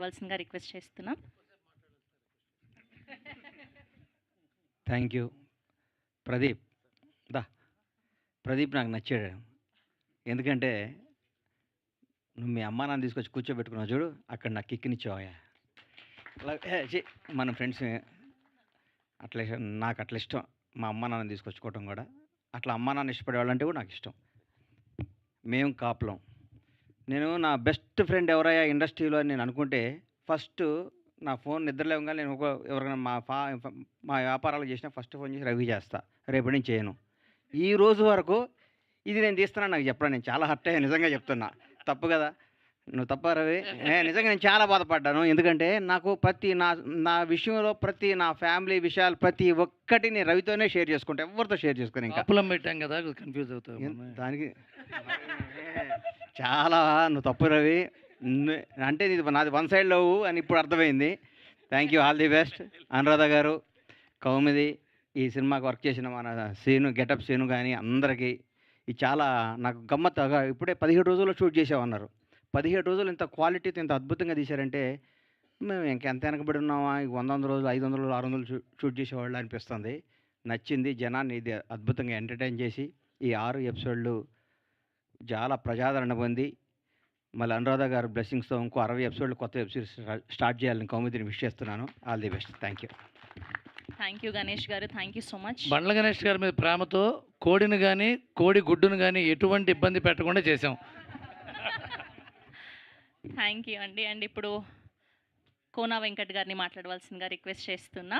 ఇవ్వాల్సిందిగా రిక్వెస్ట్ చేస్తున్నాం. Thank you. Pradeep దా ప్రదీప్ నాకు నచ్చాడు. ఎందుకంటే నువ్వు మీ అమ్మా నాన్న తీసుకొచ్చి కూర్చోబెట్టుకున్నావు చూడు, అక్కడ నాకు కిక్కినిచ్చావయ్యా. అలా మన ఫ్రెండ్స్ అట్లా నాకు అట్లా ఇష్టం. మా అమ్మ నాన్న తీసుకొచ్చుకోవటం కూడా అట్లా అమ్మా నాన్న ఇష్టపడేవాళ్ళంటే కూడా నాకు ఇష్టం. మేము కాపులం. నేను నా బెస్ట్ ఫ్రెండ్ ఎవరయ్యా ఇండస్ట్రీలో అని నేను అనుకుంటే ఫస్ట్ నా ఫోన్ నిద్రలేవగానే నేను ఎవరికైనా మా వ్యాపారాలు చేసినా ఫస్ట్ ఫోన్ చేసి రవి చేస్తా, రేపటి నుంచి చేయను. ఈ రోజు వరకు ఇది నేను తీస్తున్నాను నాకు చెప్పరా, నేను చాలా హర్ట్ అయ్యా, నిజంగా చెప్తున్నా. తప్పు కదా, నువ్వు తప్ప రవి? నిజంగా నేను చాలా బాధపడ్డాను. ఎందుకంటే నాకు ప్రతి నా విషయంలో నా ఫ్యామిలీ విషయాలు ప్రతి ఒక్కటి నేను రవితోనే షేర్ చేసుకుంటా, ఎవరితో షేర్ చేసుకుని ఇంకా పెట్టాం కదా, కన్ఫ్యూజ్ అవుతావు దానికి. చాలా నువ్వు తప్పు రవి, అంటే నాది వన్ సైడ్ లవ్ అని ఇప్పుడు అర్థమైంది. Thank you, all the best. Anuradha గారు, కౌముది, ఈ సినిమాకి వర్క్ చేసిన మన సీను, గెటప్ సీను కానీ అందరికీ ఇది చాలా నాకు గమ్మత్తుగా. ఇప్పుడే 17 రోజుల్లో షూట్ చేసామన్నారు. 17 రోజులు ఇంత క్వాలిటీతో ఇంత అద్భుతంగా తీశారంటే మేము ఇంకెంత వెనకబడి ఉన్నామా, 100 రోజులు 500 రోజులు 600 షూట్ చేసేవాళ్ళు అనిపిస్తుంది. నచ్చింది. జనాన్ని ఇది అద్భుతంగా ఎంటర్టైన్ చేసి ఈ 6 ఎపిసోడ్లు చాలా ప్రజాదరణ పొంది మళ్ళీ అనురాధ గారు బ్లెస్సింగ్స్తో ఇంకో 60 ఎపిసోడ్లు కొత్త వెబ్ సిరీస్ స్టార్ట్ చేయాలని కౌముదిని విష్ చేస్తున్నాను. All the best. Thank you. Thank you Ganesh గారు, thank you so much. Bandla Ganesh గారి మీద ప్రేమతో కోడిని కానీ కోడి గుడ్డును కానీ ఎటువంటి ఇబ్బంది పెట్టకుండా చేసాం. థ్యాంక్ యూ అండి. అండ్ ఇప్పుడు కోనా వెంకట్ గారిని మాట్లాడవలసిందిగా రిక్వెస్ట్ చేస్తున్నా.